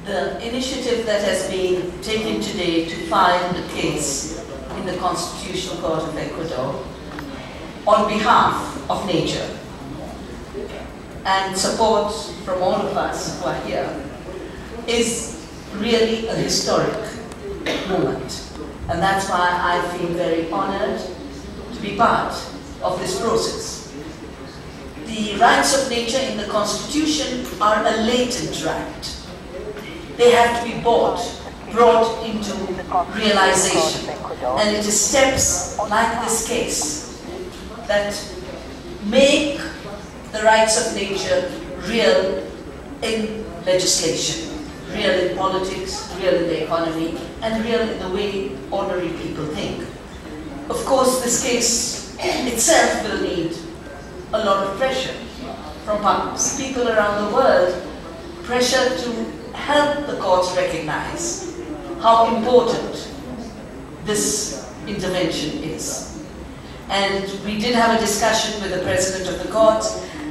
the initiative that has been taken today to file the case in the Constitutional Court of Ecuador on behalf of nature and support from all of us who are here is really a historic moment. And that's why I feel very honored to be part of this process. The rights of nature in the Constitution are a latent right. They have to be brought into realization. And it is steps like this case that make the rights of nature real in legislation, real in politics, real in the economy, and real in the way ordinary people think. Of course, this case itself will need a lot of pressure from people around the world, pressure to help the courts recognize how important this intervention is. And we did have a discussion with the president of the court,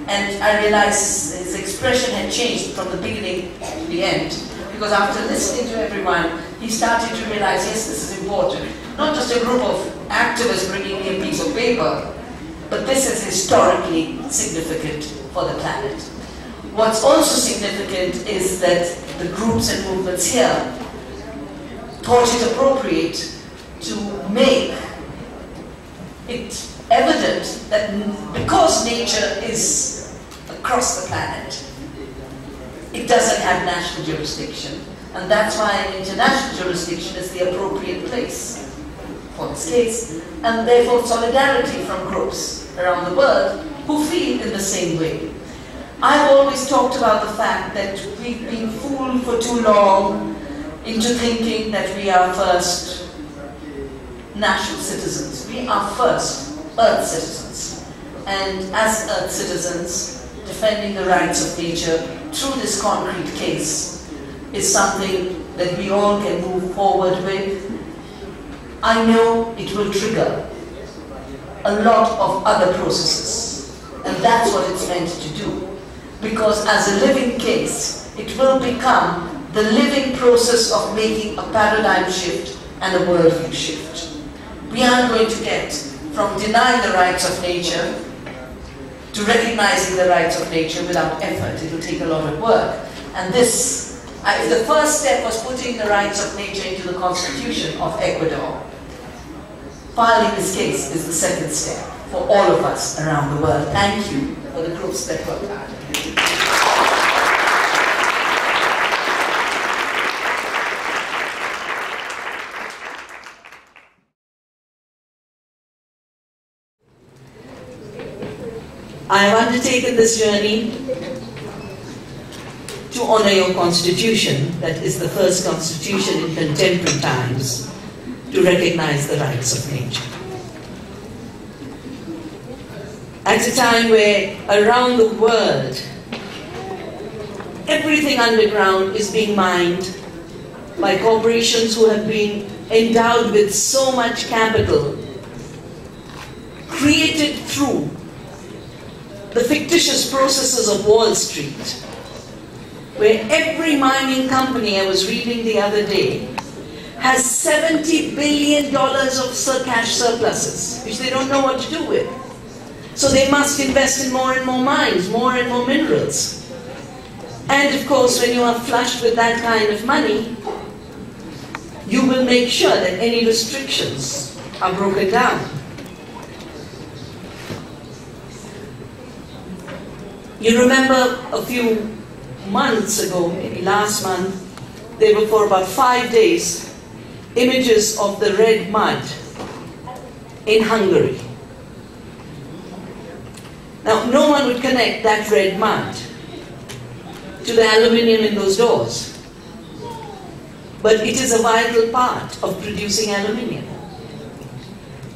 and I realized his expression had changed from the beginning to the end. Because after listening to everyone, he started to realize, yes, this is important. Not just a group of activists bringing me a piece of paper, but this is historically significant for the planet. What's also significant is that the groups and movements here thought it appropriate to make it evident that because nature is across the planet, it doesn't have national jurisdiction, and that's why an international jurisdiction is the appropriate place for this case, and therefore solidarity from groups around the world who feel in the same way. I've always talked about the fact that we've been fooled for too long into thinking that we are first national citizens. We are first Earth citizens, and as Earth citizens, defending the rights of nature through this concrete case is something that we all can move forward with. I know it will trigger a lot of other processes, and that's what it's meant to do. Because as a living case, it will become the living process of making a paradigm shift and a worldview shift. We aren't going to get from denying the rights of nature to recognizing the rights of nature without effort. It will take a lot of work. And this, if the first step was putting the rights of nature into the Constitution of Ecuador, filing this case is the second step for all of us around the world. Thank you for the groups that worked hard. I have undertaken this journey to honor your constitution, that is the first constitution in contemporary times to recognize the rights of nature. At a time where around the world everything underground is being mined by corporations who have been endowed with so much capital, created through the fictitious processes of Wall Street, where every mining company, I was reading the other day, has $70 billion of cash surpluses, which they don't know what to do with. So they must invest in more and more mines, more and more minerals. And of course, when you are flushed with that kind of money, you will make sure that any restrictions are broken down. You remember a few months ago, maybe last month, there were for about 5 days images of the red mud in Hungary. Now, no one would connect that red mud to the aluminium in those doors, but it is a vital part of producing aluminium.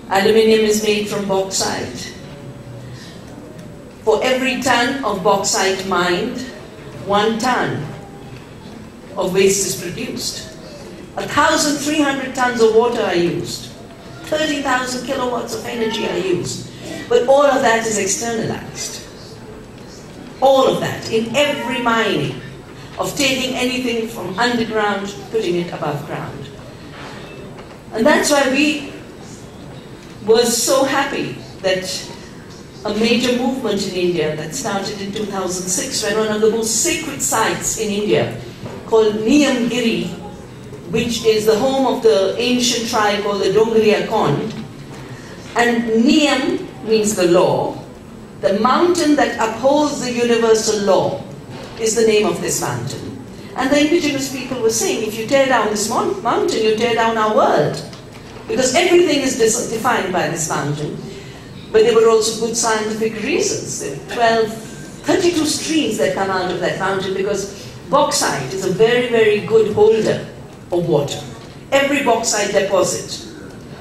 Aluminium is made from bauxite. For every ton of bauxite mined, 1 ton of waste is produced. 1,300 tons of water are used. 30,000 kilowatts of energy are used. But all of that is externalized. All of that, in every mining. of taking anything from underground, putting it above ground. And that's why we were so happy that a major movement in India that started in 2006, when one of the most sacred sites in India, called Niyamgiri, which is the home of the ancient tribe called the Dongriya Kond. And Niyam means the law. The mountain that upholds the universal law is the name of this mountain. And the indigenous people were saying, if you tear down this mountain, you tear down our world. Because everything is defined by this mountain. But there were also good scientific reasons. There were 32 streams that come out of that mountain, because bauxite is a very, very good holder of water. Every bauxite deposit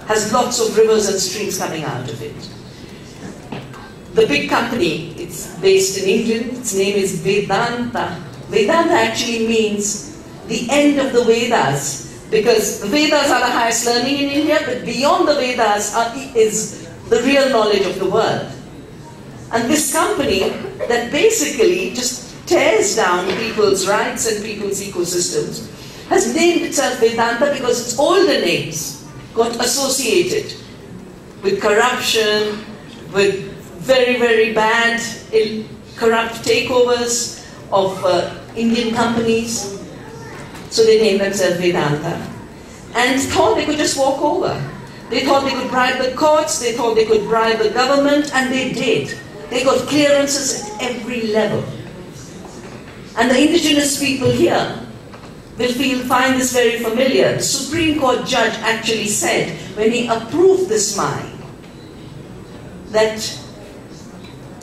has lots of rivers and streams coming out of it. The big company, it's based in England, its name is Vedanta. Vedanta actually means the end of the Vedas, because the Vedas are the highest learning in India, but beyond the Vedas is the real knowledge of the world. And this company that basically just tears down people's rights and people's ecosystems has named itself Vedanta because its older names got associated with corruption, with very, very bad, corrupt takeovers of Indian companies. So they named themselves Vedanta and thought they could just walk over. They thought they could bribe the courts, they thought they could bribe the government, and they did. They got clearances at every level. And the indigenous people here will find this very familiar. The Supreme Court judge actually said, when he approved this mine, that,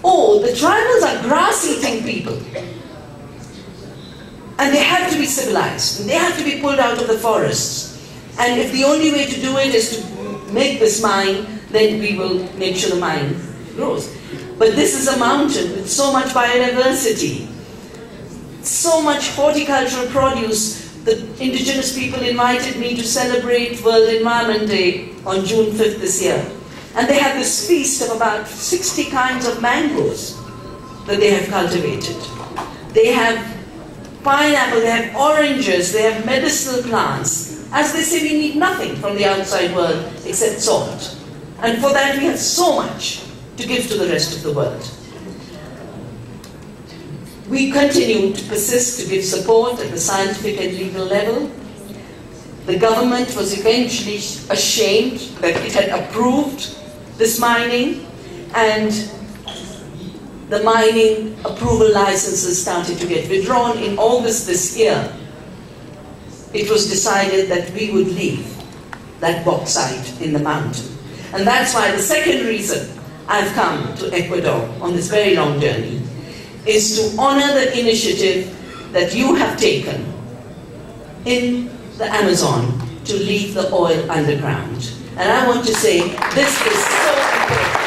oh, the tribals are grass-eating people. And they have to be civilized. And they have to be pulled out of the forests. And if the only way to do it is to make this mine, then we will make sure the mine grows. But this is a mountain with so much biodiversity, so much horticultural produce. The indigenous people invited me to celebrate World Environment Day on June 5th this year. And they have this feast of about 60 kinds of mangoes that they have cultivated. They have pineapple, they have oranges, they have medicinal plants. As they say, we need nothing from the outside world except salt. And for that we have so much to give to the rest of the world. We continue to persist to give support at the scientific and legal level. The government was eventually ashamed that it had approved this mining, and the mining approval licenses started to get withdrawn. In August this year, it was decided that we would leave that bauxite in the mountain. And that's why the second reason I've come to Ecuador on this very long journey is to honor the initiative that you have taken in the Amazon to leave the oil underground. And I want to say this is so important.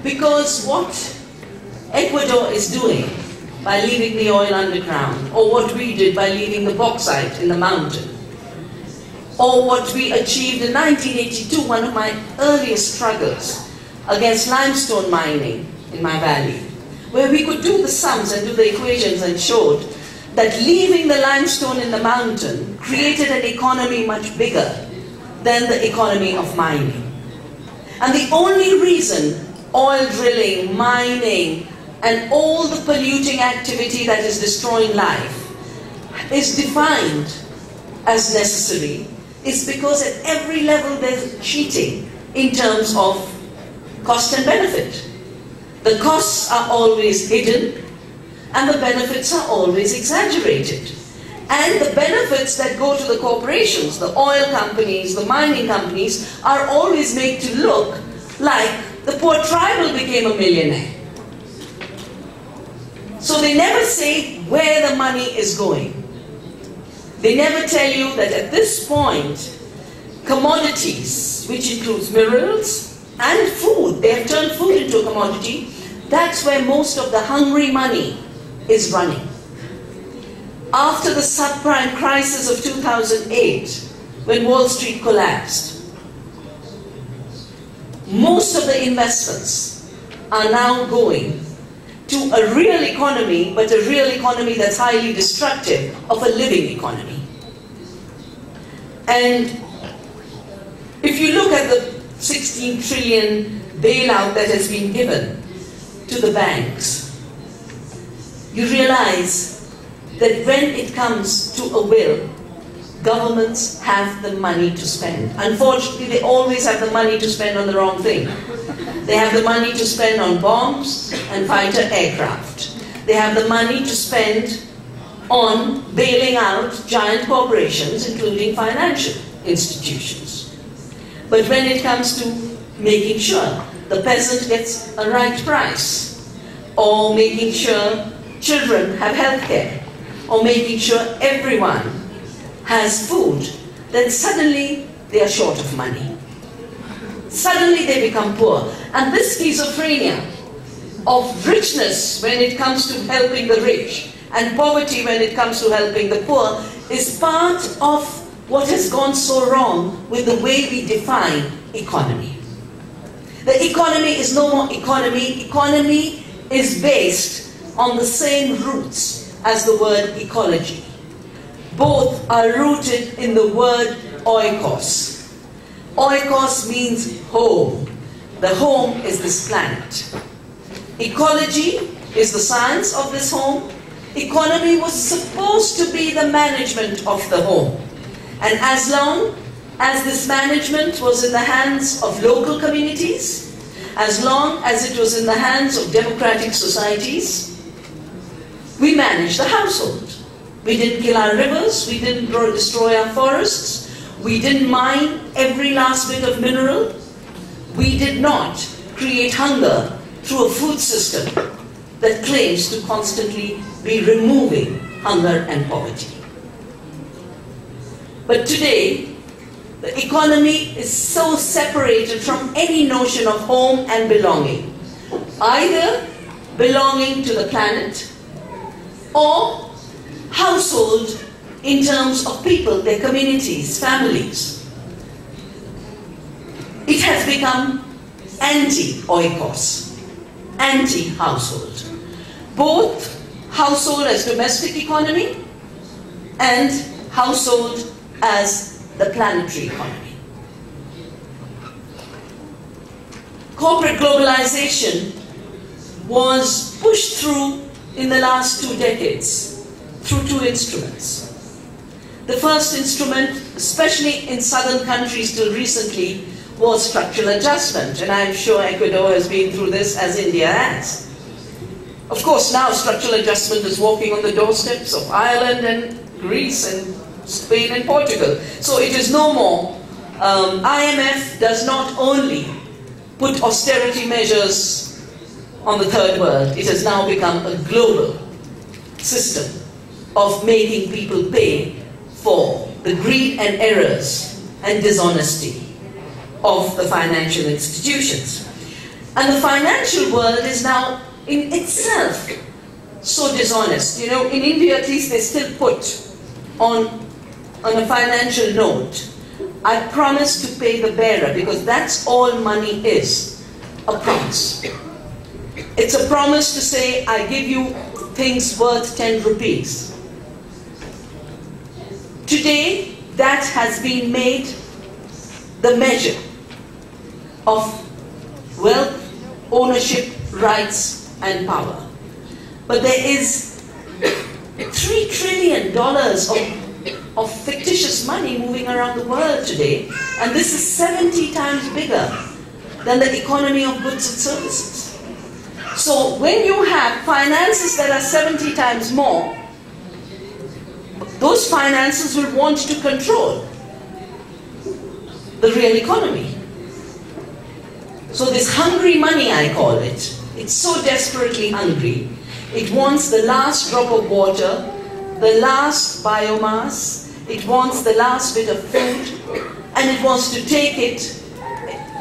Because what Ecuador is doing by leaving the oil underground, or what we did by leaving the bauxite in the mountain, or what we achieved in 1982, one of my earliest struggles against limestone mining in my valley, where we could do the sums and do the equations and showed that leaving the limestone in the mountain created an economy much bigger than the economy of mining. And the only reason oil drilling, mining, and all the polluting activity that is destroying life is defined as necessary is because at every level there's cheating in terms of cost and benefit. The costs are always hidden and the benefits are always exaggerated. And the benefits that go to the corporations, the oil companies, the mining companies, are always made to look like the poor tribal became a millionaire. So they never say where the money is going. They never tell you that at this point, commodities, which includes minerals and food, they have turned food into a commodity, that's where most of the hungry money is running. After the subprime crisis of 2008, when Wall Street collapsed, most of the investments are now going to a real economy, but a real economy that's highly destructive of a living economy. And if you look at the 16 trillion bailout that has been given to the banks, you realize that when it comes to a will, governments have the money to spend. Unfortunately, they always have the money to spend on the wrong thing. They have the money to spend on bombs and fighter aircraft. They have the money to spend on bailing out giant corporations, including financial institutions. But when it comes to making sure the peasant gets a right price, or making sure children have health care, or making sure everyone has food, then suddenly they are short of money. Suddenly they become poor. And this schizophrenia of richness when it comes to helping the rich and poverty when it comes to helping the poor is part of what has gone so wrong with the way we define economy. The economy is no more economy. Economy is based on the same roots as the word ecology. Both are rooted in the word oikos. Oikos means home. The home is this planet. Ecology is the science of this home. Economy was supposed to be the management of the home. And as long as this management was in the hands of local communities, as long as it was in the hands of democratic societies, we managed the household. We didn't kill our rivers, we didn't destroy our forests, we didn't mine every last bit of mineral, we did not create hunger through a food system that claims to constantly be removing hunger and poverty. But today, the economy is so separated from any notion of home and belonging, either belonging to the planet or household in terms of people, their communities, families. It has become anti-oikos, anti-household. Both household as domestic economy and household as the planetary economy. Corporate globalization was pushed through in the last 2 decades through 2 instruments. The first instrument, especially in southern countries till recently, was structural adjustment, and I'm sure Ecuador has been through this as India has. Of course, now structural adjustment is walking on the doorsteps of Ireland and Greece and Spain and Portugal. So it is no more. IMF does not only put austerity measures on the third world, it has now become a global system of making people pay for the greed and errors and dishonesty of the financial institutions. And the financial world is now in itself so dishonest. You know, in India at least they still put on a financial note, I promise to pay the bearer, because that's all money is, a promise. It's a promise to say, I give you things worth 10 rupees. Today, that has been made the measure of wealth, ownership, rights, and power. But there is $3 trillion of fictitious money moving around the world today, and this is 70 times bigger than the economy of goods and services. So when you have finances that are 70 times more, those finances will want to control the real economy. So this hungry money, I call it, it's so desperately hungry. It wants the last drop of water, the last biomass, it wants the last bit of food, and it wants to take it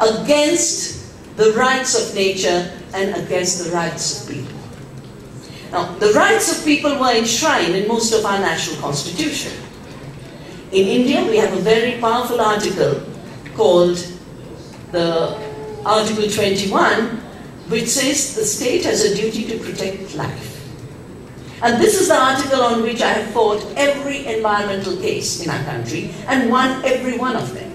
against the rights of nature and against the rights of people. Now, the rights of people were enshrined in most of our national constitution. In India, we have a very powerful article called the Article 21, which says the state has a duty to protect life. And this is the article on which I have fought every environmental case in our country and won every one of them.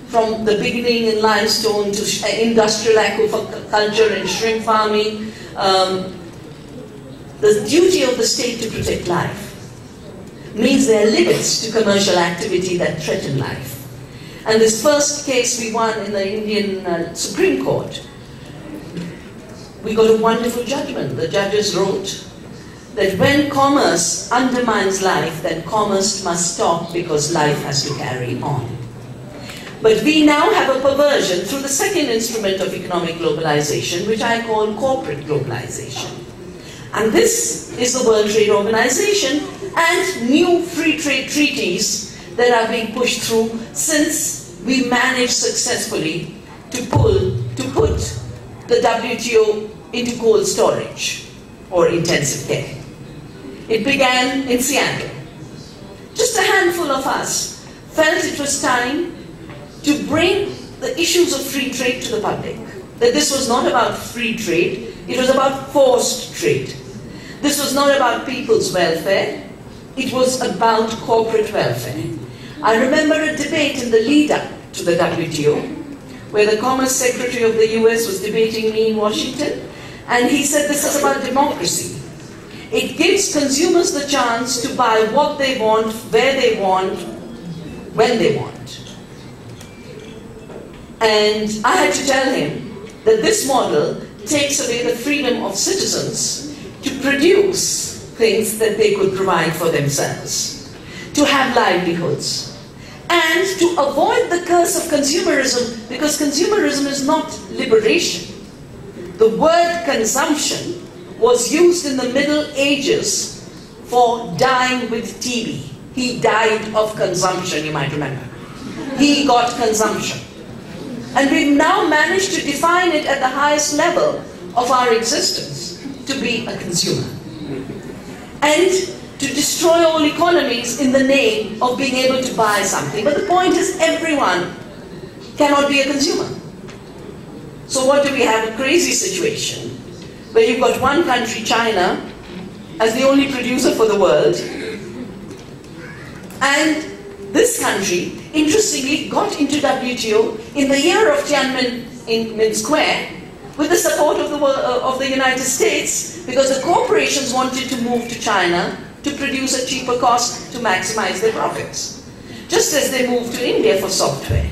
From the beginning in limestone to industrial aquaculture and shrimp farming, the duty of the state to protect life means there are limits to commercial activity that threaten life. And this first case we won in the Indian Supreme Court, we got a wonderful judgment. The judges wrote that when commerce undermines life, then commerce must stop because life has to carry on. But we now have a perversion through the second instrument of economic globalization, which I call corporate globalization. And this is the World Trade Organization and new free trade treaties that are being pushed through since we managed successfully to put the WTO into cold storage or intensive care. It began in Seattle. Just a handful of us felt it was time to bring the issues of free trade to the public. That this was not about free trade, it was about forced trade. This was not about people's welfare, it was about corporate welfare. I remember a debate in the lead-up to the WTO, where the Commerce Secretary of the US was debating me in Washington, and he said this is about democracy. It gives consumers the chance to buy what they want, where they want, when they want. And I had to tell him that this model takes away the freedom of citizens to produce things that they could provide for themselves, to have livelihoods, and to avoid the curse of consumerism, because consumerism is not liberation. The word consumption was used in the Middle Ages for dying with TB. He died of consumption, you might remember. He got consumption. And we've now managed to define it at the highest level of our existence, to be a consumer. And to destroy all economies in the name of being able to buy something. But the point is, everyone cannot be a consumer. So what do we have? A crazy situation where you've got one country, China, as the only producer for the world. And this country, interestingly, got into WTO in the year of Tiananmen Square with the support of the United States, because the corporations wanted to move to China to produce a cheaper cost to maximize their profits. Just as they moved to India for software.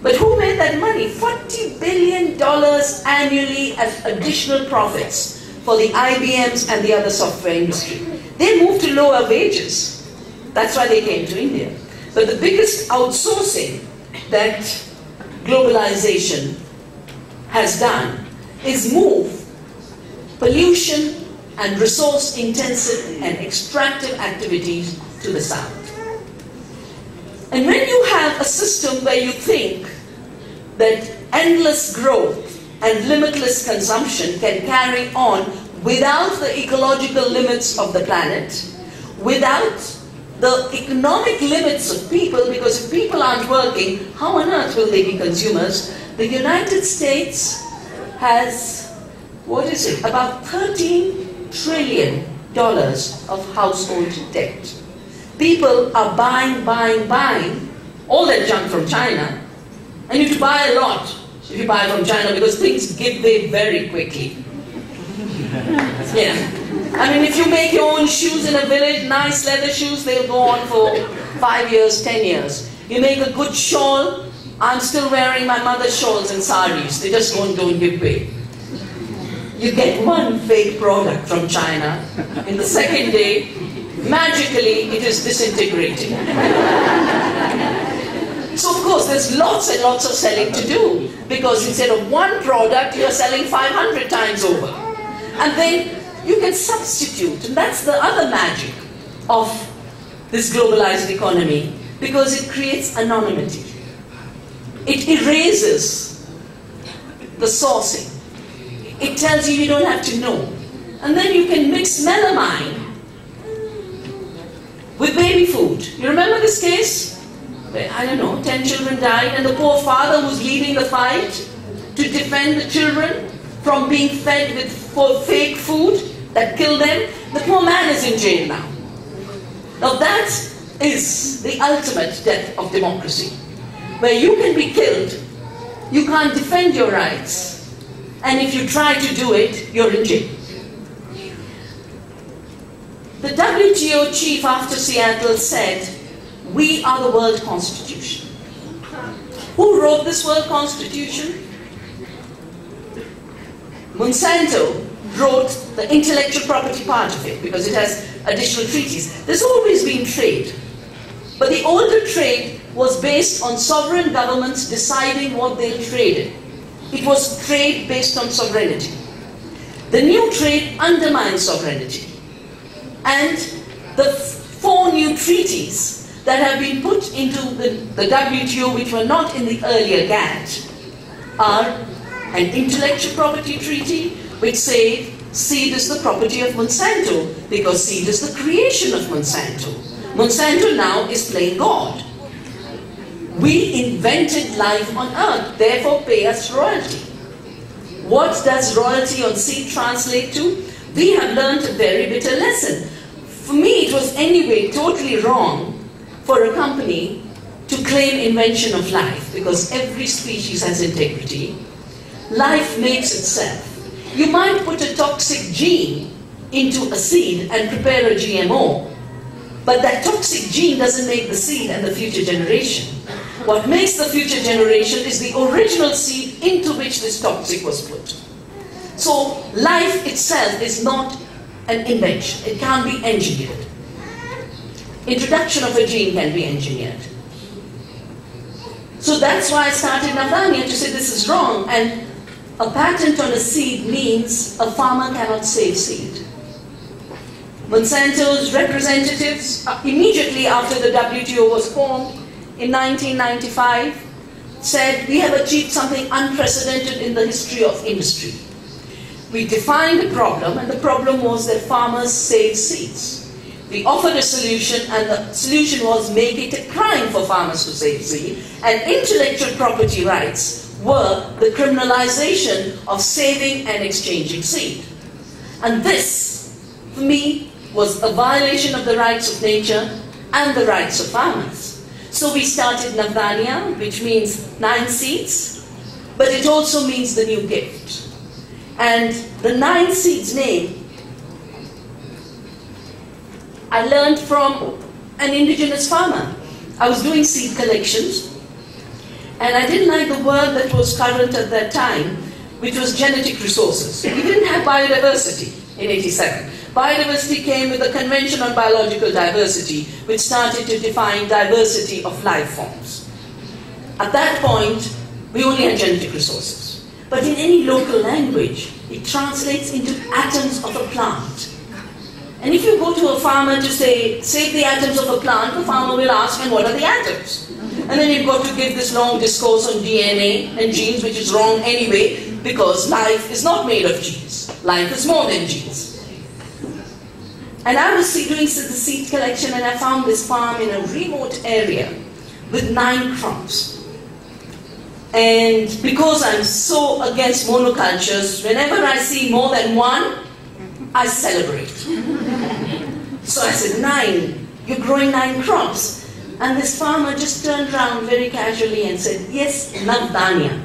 But who made that money? $40 billion annually as additional profits for the IBMs and the other software industry. They moved to lower wages. That's why they came to India. But the biggest outsourcing that globalization has done is move pollution and resource-intensive and extractive activities to the south. And when you have a system where you think that endless growth and limitless consumption can carry on without the ecological limits of the planet, without the economic limits of people, because if people aren't working, how on earth will they be consumers? The United States has, about $13 trillion of household debt. People are buying all that junk from China, and you have to buy a lot if you buy from China, because things give way very quickly. Yeah. I mean, if you make your own shoes in a village, nice leather shoes, they'll go on for 5 years, 10 years. You make a good shawl, I'm still wearing my mother's shawls and saris, they just don't give way. You get one fake product from China, in the second day, magically it is disintegrating. So of course there's lots and lots of selling to do, because instead of one product you're selling 500 times over. And then you can substitute, and that's the other magic of this globalized economy, because it creates anonymity. It erases the sourcing. It tells you don't have to know. And then you can mix melamine with baby food. You remember this case? Where, I don't know, 10 children died, and the poor father who's leading the fight to defend the children from being fed with fake food that killed them. The poor man is in jail now. Now that is the ultimate death of democracy, where you can be killed, you can't defend your rights, and if you try to do it, you're in jail. The WTO chief after Seattle said, "We are the world constitution." Who wrote this world constitution? Monsanto wrote the intellectual property part of it because it has additional treaties. There's always been trade, but the older trade was based on sovereign governments deciding what they'll trade in. It was trade based on sovereignty. The new trade undermines sovereignty. And the 4 new treaties that have been put into the WTO, which were not in the earlier GATT, are an intellectual property treaty, which said seed is the property of Monsanto, because seed is the creation of Monsanto. Monsanto now is playing God. We invented life on earth, therefore pay us royalty. What does royalty on seed translate to? We have learned a very bitter lesson. For me, it was anyway totally wrong for a company to claim invention of life, because every species has integrity. Life makes itself. You might put a toxic gene into a seed and prepare a GMO, but that toxic gene doesn't make the seed and the future generation. What makes the future generation is the original seed into which this toxic was put. So life itself is not an invention. It can't be engineered. Introduction of a gene can be engineered. So that's why I started Navdanya, to say this is wrong, and a patent on a seed means a farmer cannot save seed. Monsanto's representatives, immediately after the WTO was formed in 1995, said, we have achieved something unprecedented in the history of industry. We defined the problem, and the problem was that farmers save seeds. We offered a solution, and the solution was make it a crime for farmers to save seed, and intellectual property rights were the criminalization of saving and exchanging seed. And this, for me, was a violation of the rights of nature and the rights of farmers. So we started Navdanya, which means 9 seeds, but it also means the new gift. And the 9 seeds name, I learned from an indigenous farmer. I was doing seed collections, and I didn't like the word that was current at that time, which was genetic resources. We didn't have biodiversity in '87. Biodiversity came with the Convention on Biological Diversity, which started to define diversity of life forms. At that point, we only had genetic resources. But in any local language, it translates into atoms of a plant. And if you go to a farmer to say, save the atoms of a plant, the farmer will ask, and what are the atoms? And then you've got to give this long discourse on DNA and genes, which is wrong anyway, because life is not made of genes. Life is more than genes. And I was doing the seed collection, and I found this farm in a remote area with 9 crops. And because I'm so against monocultures, whenever I see more than one, I celebrate. So I said, 9, you're growing 9 crops. And this farmer just turned around very casually and said, yes, Navdanya.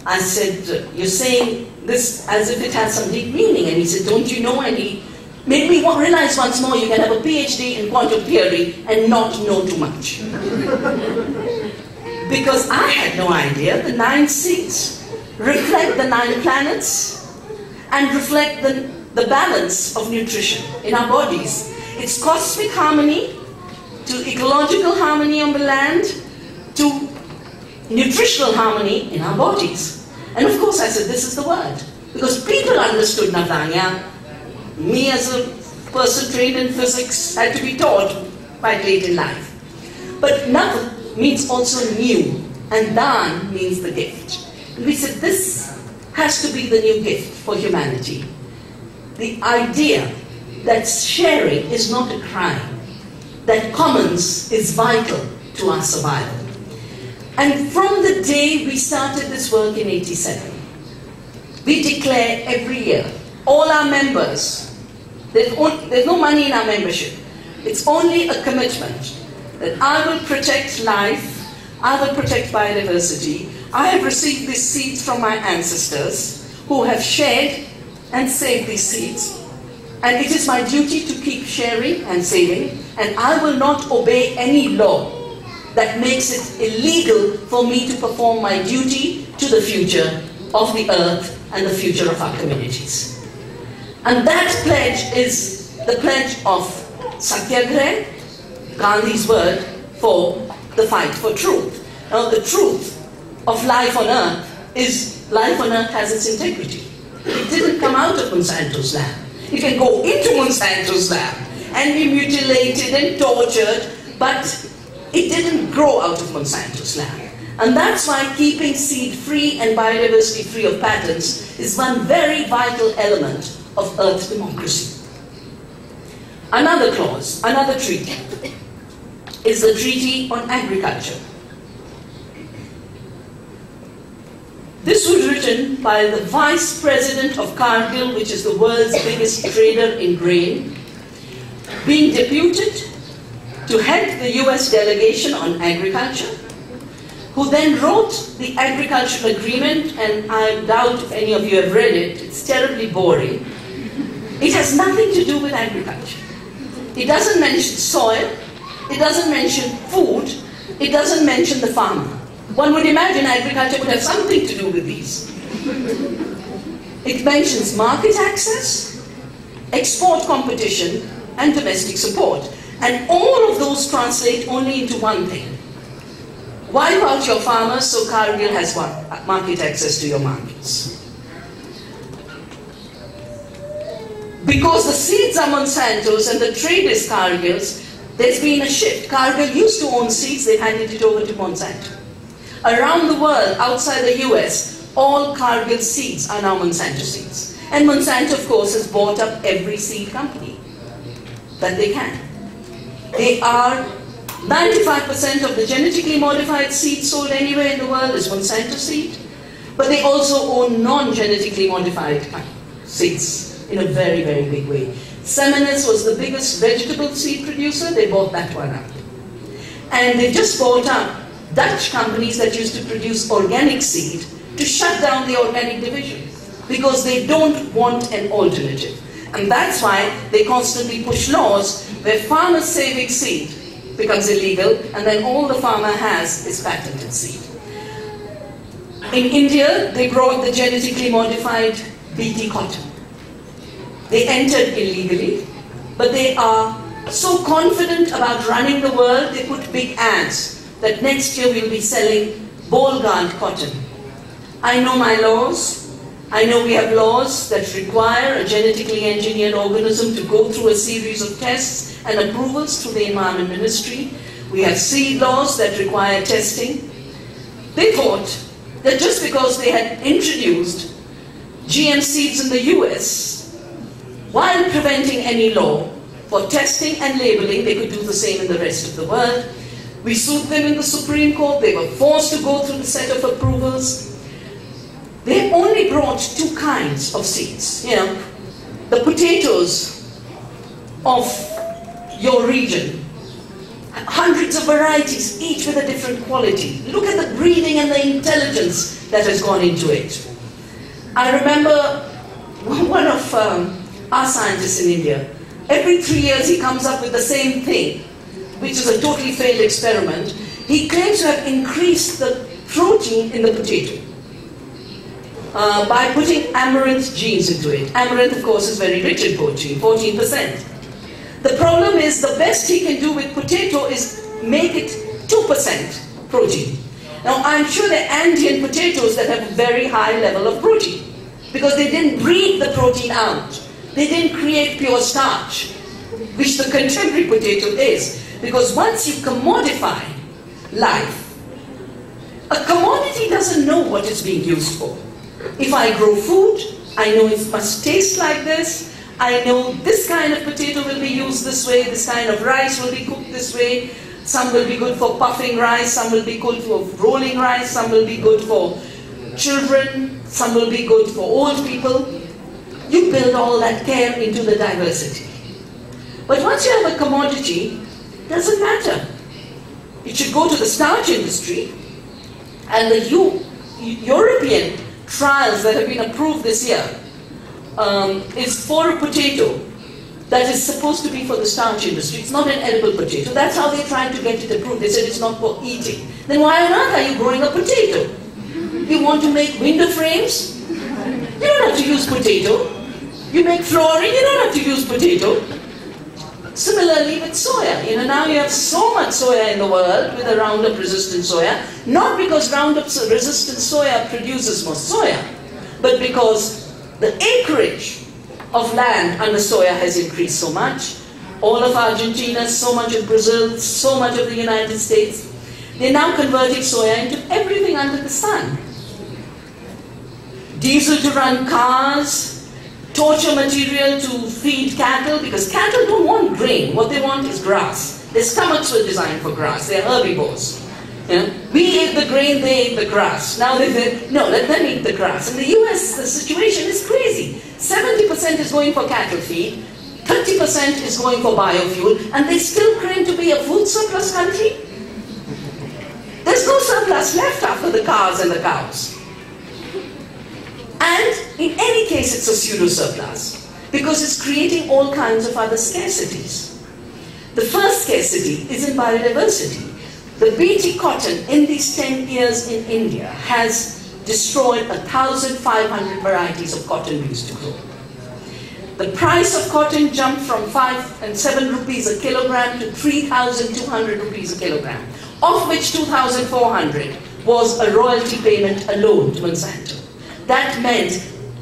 I said, you're saying this as if it has some deep meaning. And he said, don't you know? And he made me realize once more you can have a PhD in quantum theory and not know too much. Because I had no idea the 9 seeds reflect the 9 planets and reflect the balance of nutrition in our bodies. It's cosmic harmony to ecological harmony on the land to nutritional harmony in our bodies. And of course I said, this is the word. Because people understood Navdanya. Me as a person trained in physics had to be taught quite late in life. But Nav means also new, and Dan means the gift. And we said this has to be the new gift for humanity. The idea that sharing is not a crime, that commons is vital to our survival. And from the day we started this work in '87, we declare every year, all our members, there's no money in our membership. It's only a commitment that I will protect life, I will protect biodiversity. I have received these seeds from my ancestors who have shared and saved these seeds. And it is my duty to keep sharing and saving, and I will not obey any law that makes it illegal for me to perform my duty to the future of the earth and the future of our communities. And that pledge is the pledge of Satyagraha, Gandhi's word for the fight for truth. Now the truth of life on earth is life on earth has its integrity. It didn't come out of Monsanto's lab. It can go into Monsanto's lab and be mutilated and tortured, but it didn't grow out of Monsanto's lab. And that's why keeping seed free and biodiversity free of patents is one very vital element of Earth democracy. Another clause, another treaty, is the Treaty on Agriculture. This was written by the Vice President of Cargill, which is the world's biggest trader in grain, being deputed to head the US delegation on agriculture, who then wrote the agricultural agreement, and I doubt if any of you have read it. It's terribly boring. It has nothing to do with agriculture. It doesn't mention soil, it doesn't mention food, it doesn't mention the farmer. One would imagine agriculture would have something to do with these. It mentions market access, export competition, and domestic support. And all of those translate only into one thing. Wipe out your farmers so Cargill has market access to your markets. Because the seeds are Monsanto's and the trade is Cargill's, there's been a shift. Cargill used to own seeds, they handed it over to Monsanto. Around the world, outside the US, all Cargill seeds are now Monsanto seeds. And Monsanto, of course, has bought up every seed company that they can. They are 95% of the genetically modified seeds sold anywhere in the world is Monsanto seed, but they also own non-genetically modified seeds in a very, very big way. Seminis was the biggest vegetable seed producer, they bought that one up. And they just bought up Dutch companies that used to produce organic seed to shut down the organic division because they don't want an alternative. And that's why they constantly push laws where farmers saving seed becomes illegal, and then all the farmer has is patented seed. In India, they brought the genetically modified BT cotton. They entered illegally, but they are so confident about running the world, they put big ads that next year we'll be selling ball-gowned cotton. I know my laws. I know we have laws that require a genetically engineered organism to go through a series of tests and approvals through the Environment Ministry. We have seed laws that require testing. They thought that just because they had introduced GM seeds in the US, while preventing any law for testing and labeling, they could do the same in the rest of the world. We sued them in the Supreme Court. They were forced to go through the set of approvals. They only brought two kinds of seeds. You know, the potatoes of your region, hundreds of varieties, each with a different quality. Look at the breeding and the intelligence that has gone into it. I remember one of our scientists in India, every 3 years he comes up with the same thing, which is a totally failed experiment. He claims to have increased the protein in the potato by putting amaranth genes into it. Amaranth, of course, is very rich in protein, 14%. The problem is the best he can do with potato is make it 2% protein. Now, I'm sure there are Andean potatoes that have a very high level of protein because they didn't breed the protein out. They didn't create pure starch, which the contemporary potato is. Because once you commodify life, a commodity doesn't know what it's being used for. If I grow food, I know it must taste like this. I know this kind of potato will be used this way, this kind of rice will be cooked this way. Some will be good for puffing rice, some will be good for rolling rice, some will be good for children, some will be good for old people. You build all that care into the diversity. But once you have a commodity, it doesn't matter. It should go to the starch industry, and the European trials that have been approved this year is for a potato that is supposed to be for the starch industry. It's not an edible potato. That's how they tried to get it approved. They said it's not for eating. Then why on earth are you growing a potato? You want to make window frames? You don't have to use potato. You make flooring, you don't have to use potato. Similarly with soya. Now you have so much soya in the world with a Roundup-resistant soya, not because Roundup-resistant soya produces more soya, but because the acreage of land under soya has increased so much. All of Argentina, so much of Brazil, so much of the United States. They're now converting soya into everything under the sun. Diesel to run cars, torture material to feed cattle, because cattle don't want grain. What they want is grass. Their stomachs were designed for grass. They're herbivores. We ate the grain, they ate the grass. Now they say, no, let them eat the grass. In the US, the situation is crazy. 70% is going for cattle feed, 30% is going for biofuel, and they still claim to be a food surplus country. There's no surplus left after the cars and the cows. And in any case, it's a pseudo-surplus, because it's creating all kinds of other scarcities. The first scarcity is in biodiversity. The BT cotton in these 10 years in India has destroyed 1,500 varieties of cotton we used to grow. The price of cotton jumped from 5 and 7 rupees a kilogram to 3,200 rupees a kilogram, of which 2,400 was a royalty payment alone to Monsanto. That meant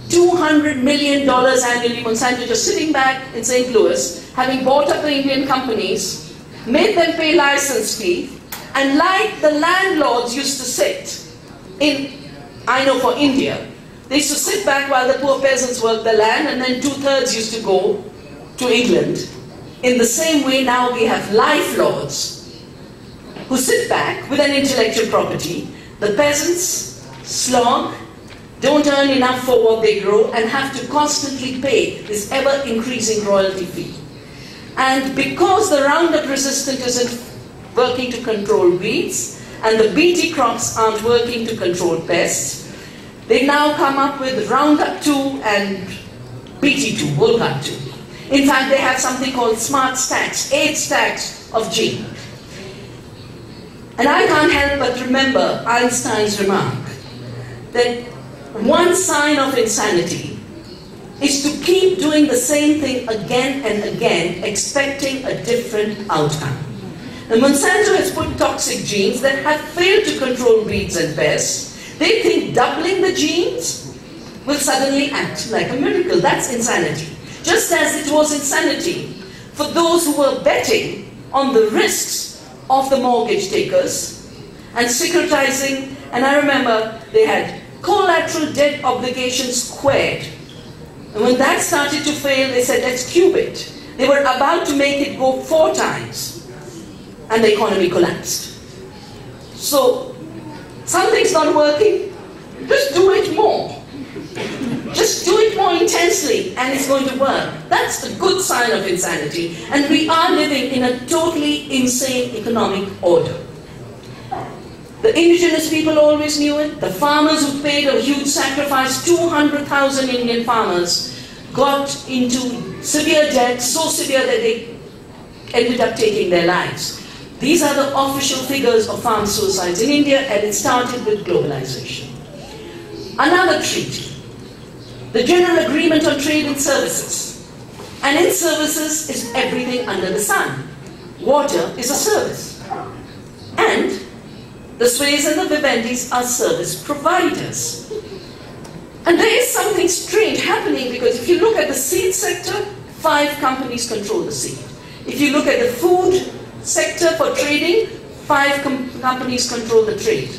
$200 million annually. Monsanto just sitting back in St. Louis, having bought up the Indian companies, made them pay license fee, and like the landlords used to sit in, I know for India, they used to sit back while the poor peasants worked the land, and then 2/3 used to go to England. In the same way, now we have life lords who sit back with an intellectual property. The peasants slog, don't earn enough for what they grow, and have to constantly pay this ever-increasing royalty fee. And because the Roundup resistant isn't working to control weeds, and the BT crops aren't working to control pests, they now come up with Roundup 2 and BT2, Volcat 2. In fact, they have something called smart stacks, 8 stacks of gene. And I can't help but remember Einstein's remark that one sign of insanity is to keep doing the same thing again and again, expecting a different outcome. And Monsanto has put toxic genes that have failed to control weeds and pests. They think doubling the genes will suddenly act like a miracle. That's insanity. Just as it was insanity for those who were betting on the risks of the mortgage takers and securitizing. And I remember they had collateral debt obligations squared. And when that started to fail, they said, let's cube it. They were about to make it go 4 times. And the economy collapsed. So, something's not working, just do it more. Just do it more intensely, and it's going to work. That's a good sign of insanity. And we are living in a totally insane economic order. The indigenous people always knew it. The farmers who paid a huge sacrifice, 200,000 Indian farmers, got into severe debt, so severe that they ended up taking their lives. These are the official figures of farm suicides in India, and it started with globalization. Another treaty, the General Agreement on Trade in Services. And in services is everything under the sun. Water is a service. And the Sways and the Vivendis are service providers. And there is something strange happening, because if you look at the seed sector, 5 companies control the seed. If you look at the food sector for trading, 5 companies control the trade.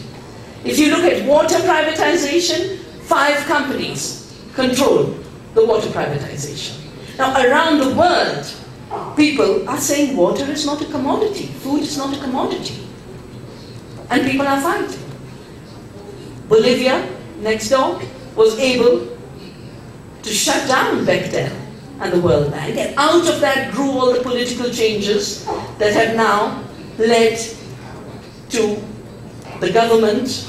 If you look at water privatization, 5 companies control the water privatization. Now around the world, people are saying water is not a commodity, food is not a commodity. And people are fighting. Bolivia, next door, was able to shut down Bechtel and the World Bank, and out of that grew all the political changes that have now led to the government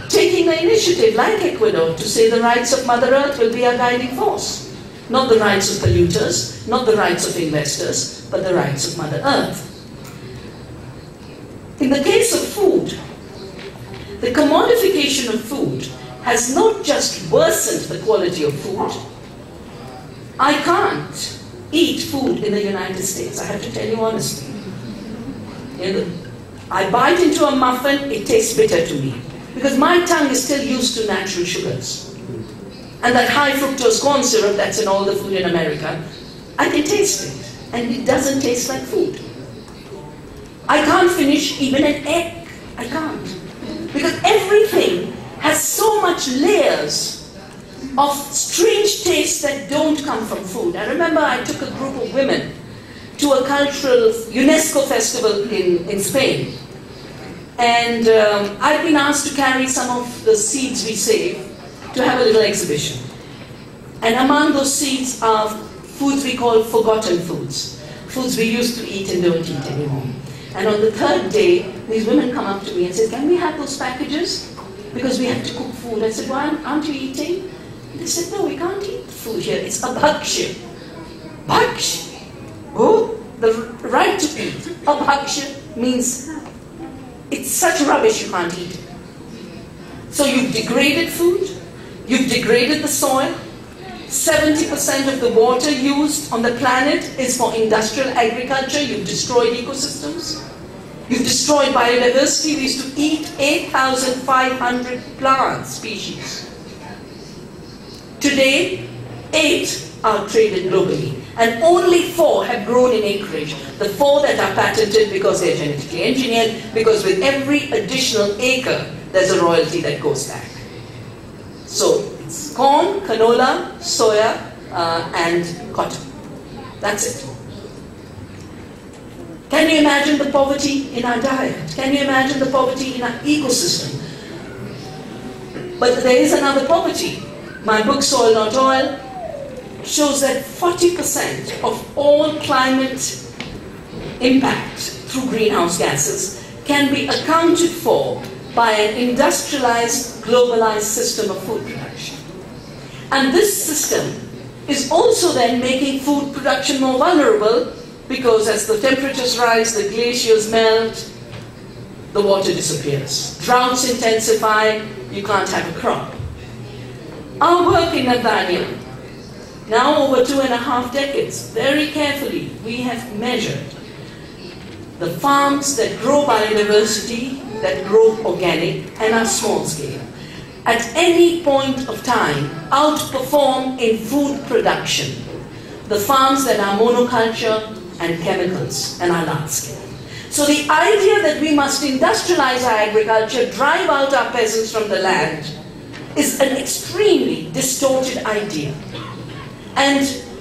taking the initiative, like Ecuador, to say the rights of Mother Earth will be our guiding force. Not the rights of polluters, not the rights of investors, but the rights of Mother Earth. In the case of food, the commodification of food has not just worsened the quality of food. I can't eat food in the United States, I have to tell you honestly. I bite into a muffin, it tastes bitter to me, because my tongue is still used to natural sugars. And that high fructose corn syrup that's in all the food in America, I can taste it, and it doesn't taste like food. I can't finish even an egg, I can't. Because everything has so much layers of strange tastes that don't come from food. I remember I took a group of women to a cultural UNESCO festival in Spain. And I've been asked to carry some of the seeds we save to have a little exhibition. And among those seeds are foods we call forgotten foods. Foods we used to eat and don't eat anymore. And on the third day, these women come up to me and say, can we have those packages? Because we have to cook food. I said, well, aren't you eating? They said, no, we can't eat the food here. It's a bhaksha. Bhaksha. Oh, the right to eat. A bhaksha means it's such rubbish you can't eat it. So you've degraded food. You've degraded the soil. 70% of the water used on the planet is for industrial agriculture. You've destroyed ecosystems. You've destroyed biodiversity. We used to eat 8,500 plant species. Today, 8 are traded globally, and only 4 have grown in acreage. The 4 that are patented because they're genetically engineered, because with every additional acre, there's a royalty that goes back. So, it's corn, canola, soya, and cotton. That's it. Can you imagine the poverty in our diet? Can you imagine the poverty in our ecosystem? But there is another poverty. My book, Soil Not Oil, shows that 40% of all climate impact through greenhouse gases can be accounted for by an industrialized, globalized system of food production. And this system is also then making food production more vulnerable, because as the temperatures rise, the glaciers melt, the water disappears. Droughts intensify, you can't have a crop. Our work in Vandana, now over 2.5 decades, very carefully, we have measured the farms that grow biodiversity, that grow organic, and are small scale. At any point of time, outperform in food production the farms that are monoculture and chemicals and are large scale. So the idea that we must industrialize our agriculture, drive out our peasants from the land, is an extremely distorted idea. And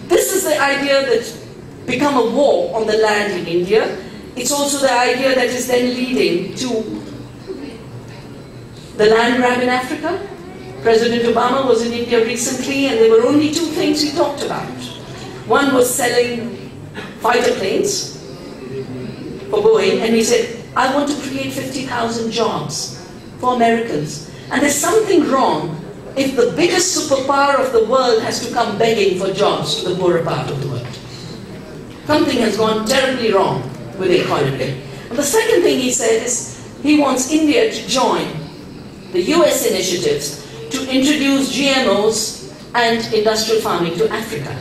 this is the idea that's become a war on the land in India. It's also the idea that is then leading to the land grab in Africa. President Obama was in India recently, and there were only 2 things he talked about. One was selling fighter planes for Boeing, and he said, I want to create 50,000 jobs for Americans. And there's something wrong if the biggest superpower of the world has to come begging for jobs to the poorer part of the world. Something has gone terribly wrong with the economy. And the second thing he said is he wants India to join the US initiatives to introduce GMOs and industrial farming to Africa.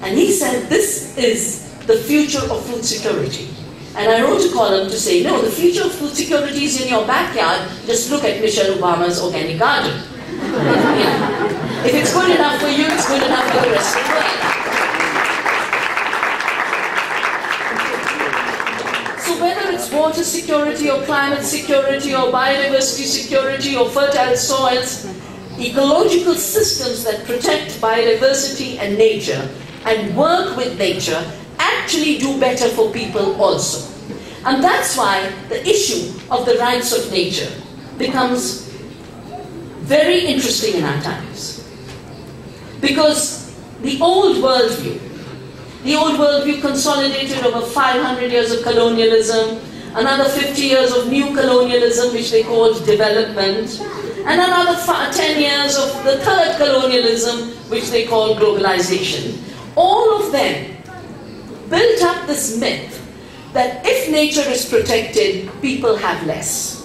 And he said this is the future of food security. And I wrote a column to say, no, the future of food security is in your backyard. Just look at Michelle Obama's organic garden. If it's good enough for you, it's good enough for the rest of the world. So whether it's water security or climate security or biodiversity security or fertile soils, ecological systems that protect biodiversity and nature and work with nature actually do better for people also. And that's why the issue of the rights of nature becomes very interesting in our times. Because the old worldview consolidated over 500 years of colonialism, another 50 years of new colonialism, which they called development, and another 10 years of the third colonialism, which they called globalization. All of them built up this myth that if nature is protected, people have less.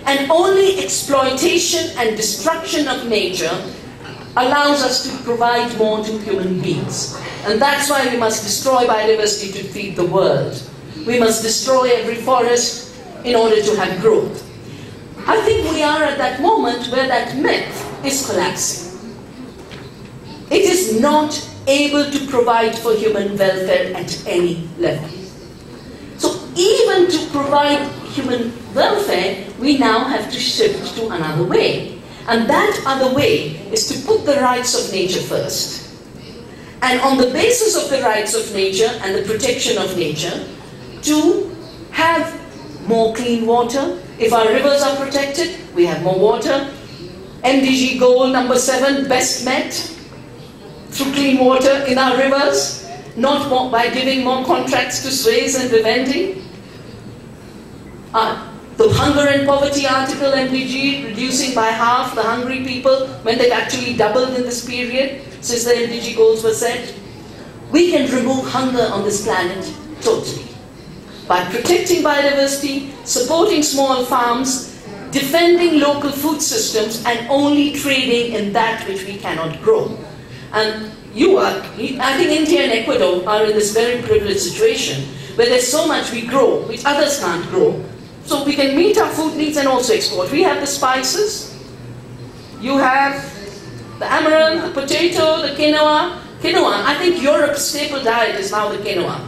And only exploitation and destruction of nature allows us to provide more to human beings. And that's why we must destroy biodiversity to feed the world. We must destroy every forest in order to have growth. I think we are at that moment where that myth is collapsing. It is not able to provide for human welfare at any level. So even to provide human welfare, we now have to shift to another way. And that other way is to put the rights of nature first. And on the basis of the rights of nature and the protection of nature, to have more clean water. If our rivers are protected, we have more water. MDG goal number 7, best met through clean water in our rivers, not more by giving more contracts to Suez and Vivendi. The hunger and poverty article, MDG, reducing by half the hungry people when they've actually doubled in this period since the MDG goals were set. We can remove hunger on this planet totally. By protecting biodiversity, supporting small farms, defending local food systems, and only trading in that which we cannot grow. And I think India and Ecuador are in this very privileged situation where there's so much we grow which others can't grow. So we can meet our food needs and also export. We have the spices, you have the amaranth, the potato, the quinoa. Quinoa, I think Europe's staple diet is now the quinoa.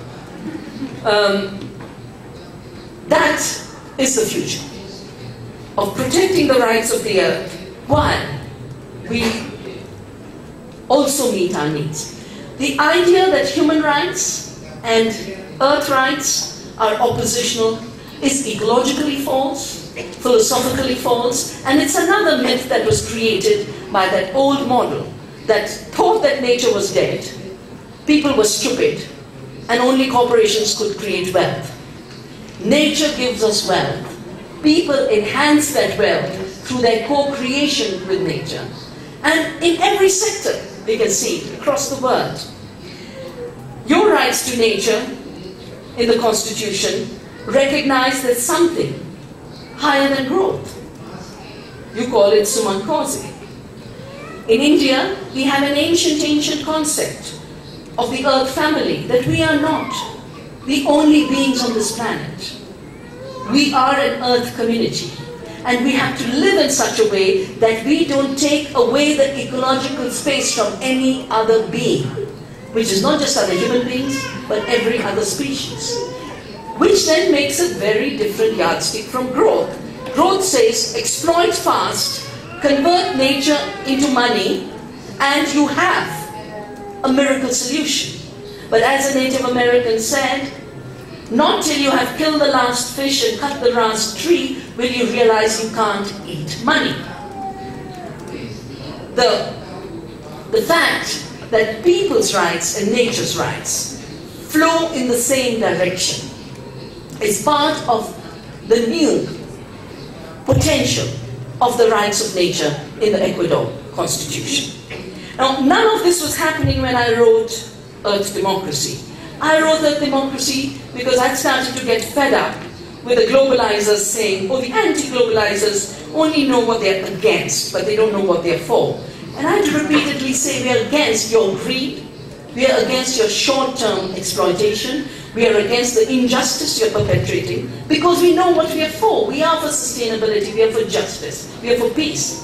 That is the future of protecting the rights of the earth while we also meet our needs. The idea that human rights and earth rights are oppositional is ecologically false, philosophically false, and it's another myth that was created by that old model that thought that nature was dead, people were stupid, and only corporations could create wealth. Nature gives us wealth. People enhance that wealth through their co-creation with nature. And in every sector, we can see it across the world. Your rights to nature in the Constitution recognize there's something higher than growth. You call it summa causa. In India, we have an ancient concept of the earth family, that we are not the only beings on this planet. We are an earth community, and we have to live in such a way that we don't take away the ecological space from any other being, which is not just other human beings, but every other species. Which then makes a very different yardstick from growth. Growth says, exploit fast, convert nature into money, and you have a miracle solution. But as a Native American said, not till you have killed the last fish and cut the last tree will you realize you can't eat money. The fact that people's rights and nature's rights flow in the same direction is part of the new potential of the rights of nature in the Ecuador Constitution. Now, none of this was happening when I wrote Earth Democracy. I wrote Earth Democracy because I'd started to get fed up with the globalizers saying, oh, the anti-globalizers only know what they're against, but they don't know what they're for. And I'd repeatedly say, we are against your greed, we are against your short-term exploitation, we are against the injustice you're perpetrating, because we know what we are for. We are for sustainability, we are for justice, we are for peace.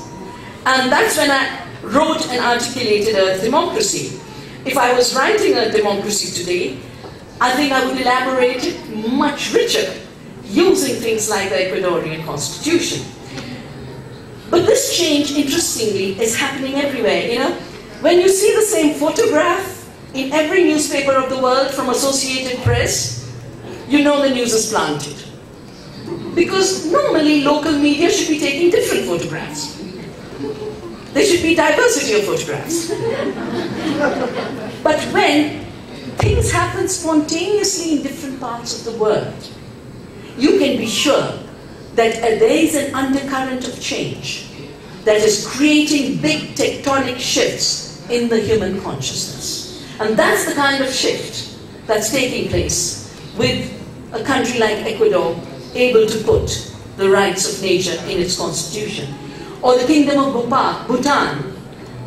And that's when I wrote and articulated Earth Democracy. If I was writing Earth Democracy today, I think I would elaborate it much richer, using things like the Ecuadorian Constitution. But this change, interestingly, is happening everywhere. You know, when you see the same photograph in every newspaper of the world, from Associated Press, you know the news is planted. Because normally local media should be taking different photographs. There should be diversity of photographs. But when things happen spontaneously in different parts of the world, you can be sure that there is an undercurrent of change that is creating big tectonic shifts in the human consciousness. And that's the kind of shift that's taking place with a country like Ecuador able to put the rights of nature in its constitution. Or the Kingdom of Bhutan,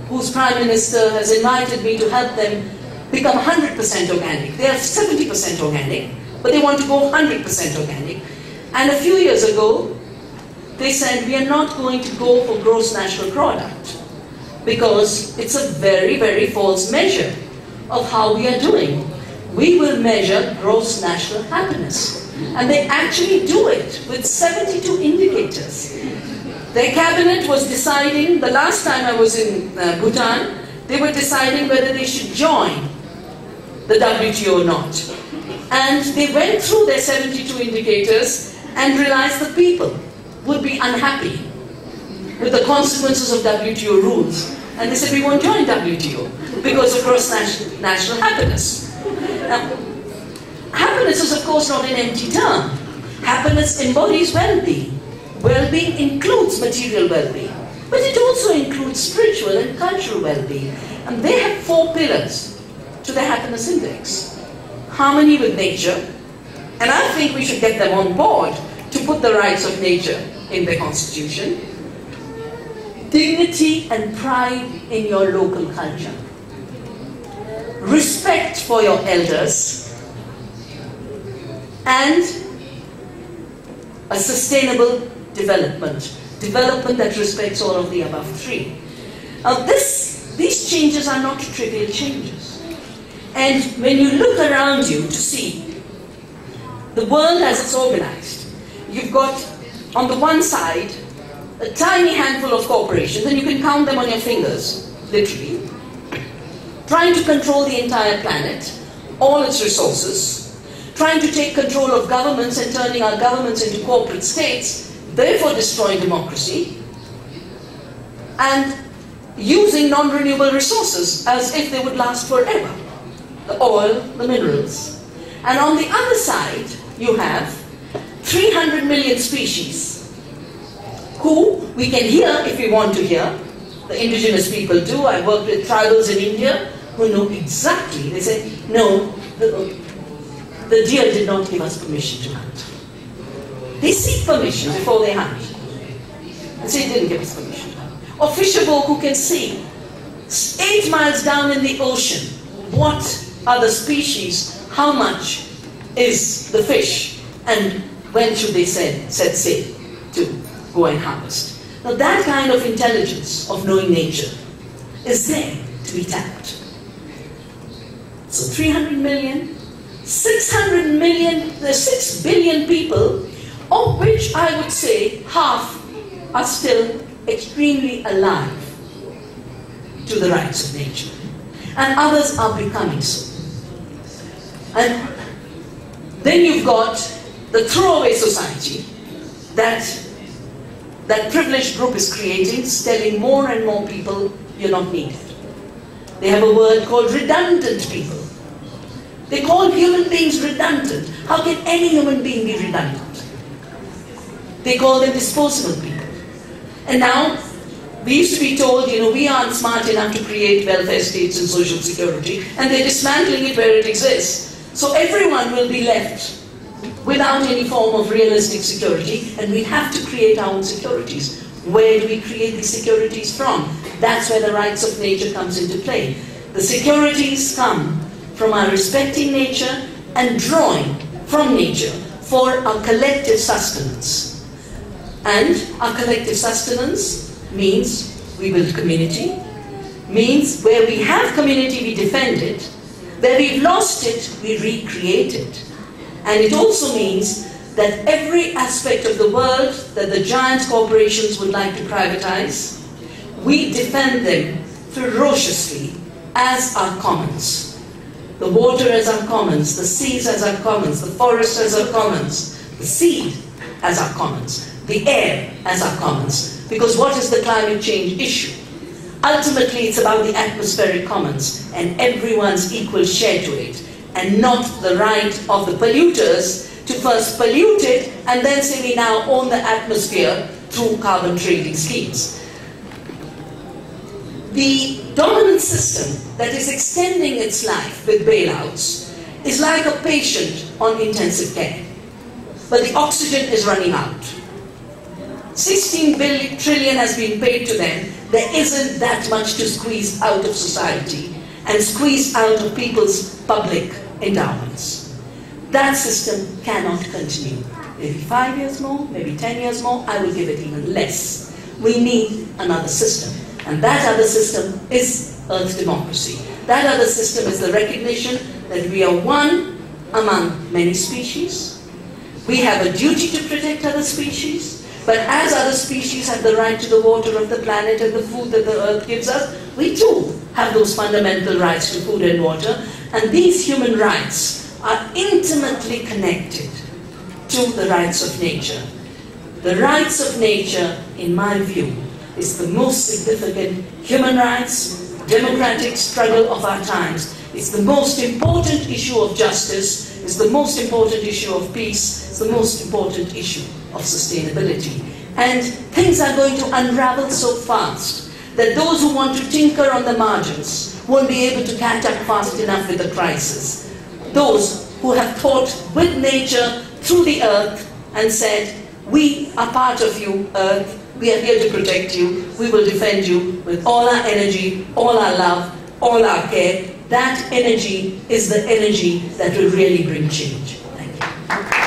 whose Prime Minister has invited me to help them become 100% organic. They are 70% organic, but they want to go 100% organic. And a few years ago, they said, we are not going to go for gross national product because it's a very, very false measure of how we are doing. We will measure gross national happiness. And they actually do it with 72 indicators. Their cabinet was deciding, the last time I was in Bhutan, they were deciding whether they should join the WTO or not. And they went through their 72 indicators and realized the people would be unhappy with the consequences of WTO rules. And they said, we won't join WTO because of gross national happiness. Now, happiness is of course not an empty term. Happiness embodies well-being. Well-being includes material well-being, but it also includes spiritual and cultural well-being. And they have 4 pillars to the happiness index. Harmony with nature, and I think we should get them on board to put the rights of nature in the constitution. Dignity and pride in your local culture. Respect for your elders. And a sustainable development. Development that respects all of the above 3. Now these changes are not trivial changes. And when you look around you to see the world as it's organized, you've got on the one side a tiny handful of corporations, and you can count them on your fingers, literally, trying to control the entire planet, all its resources, trying to take control of governments and turning our governments into corporate states, therefore destroying democracy, and using non-renewable resources as if they would last forever. The oil, the minerals. And on the other side, you have 300 million species who we can hear if we want to hear. The indigenous people do. I worked with tribals in India who know exactly. They say, no, the deer did not give us permission to hunt. They seek permission before they hunt. And say, it didn't give us permission to hunt. Or fisher folk who can see 8 miles down in the ocean what are the species, how much is the fish, and when should they set sail to go and harvest. Now that kind of intelligence of knowing nature is there to be tapped. So 300 million, 600 million, there's 6 billion people, of which I would say half are still extremely alive to the rights of nature. And others are becoming so. And then you've got the throwaway society that privileged group is creating, telling more and more people you're not needed. They have a word called redundant people. They call human beings redundant. How can any human being be redundant? They call them disposable people. And now, we used to be told, we aren't smart enough to create welfare states and social security, and they're dismantling it where it exists. So everyone will be left without any form of realistic security, and we have to create our own securities. Where do we create these securities from? That's where the rights of nature comes into play. The securities come from our respecting nature and drawing from nature for our collective sustenance. And our collective sustenance means we build community, means where we have community we defend it, where we've lost it we recreate it. And it also means that every aspect of the world that the giant corporations would like to privatize, we defend them ferociously as our commons. the water as our commons, the seas as our commons, the forests as our commons, the seed as our commons, the air as our commons. Because what is the climate change issue? Ultimately, it's about the atmospheric commons and everyone's equal share to it, and not the right of the polluters to first pollute it and then say we now own the atmosphere through carbon trading schemes. The dominant system that is extending its life with bailouts is like a patient on intensive care, but the oxygen is running out. 16 trillion has been paid to them. There isn't that much to squeeze out of society and squeeze out of people's public endowments. That system cannot continue. Maybe 5 years more, maybe 10 years more, I will give it even less. We need another system. And that other system is Earth democracy. That other system is the recognition that we are one among many species. We have a duty to protect other species, but as other species have the right to the water of the planet and the food that the Earth gives us, we too have those fundamental rights to food and water. And these human rights are intimately connected to the rights of nature. The rights of nature, in my view, is the most significant human rights, democratic struggle of our times. It's the most important issue of justice, it's the most important issue of peace, it's the most important issue of sustainability. And things are going to unravel so fast that those who want to tinker on the margins won't be able to catch up fast enough with the crisis. Those who have thought with nature through the earth and said, we are part of you, earth, we are here to protect you, we will defend you with all our energy, all our love, all our care. That energy is the energy that will really bring change. Thank you.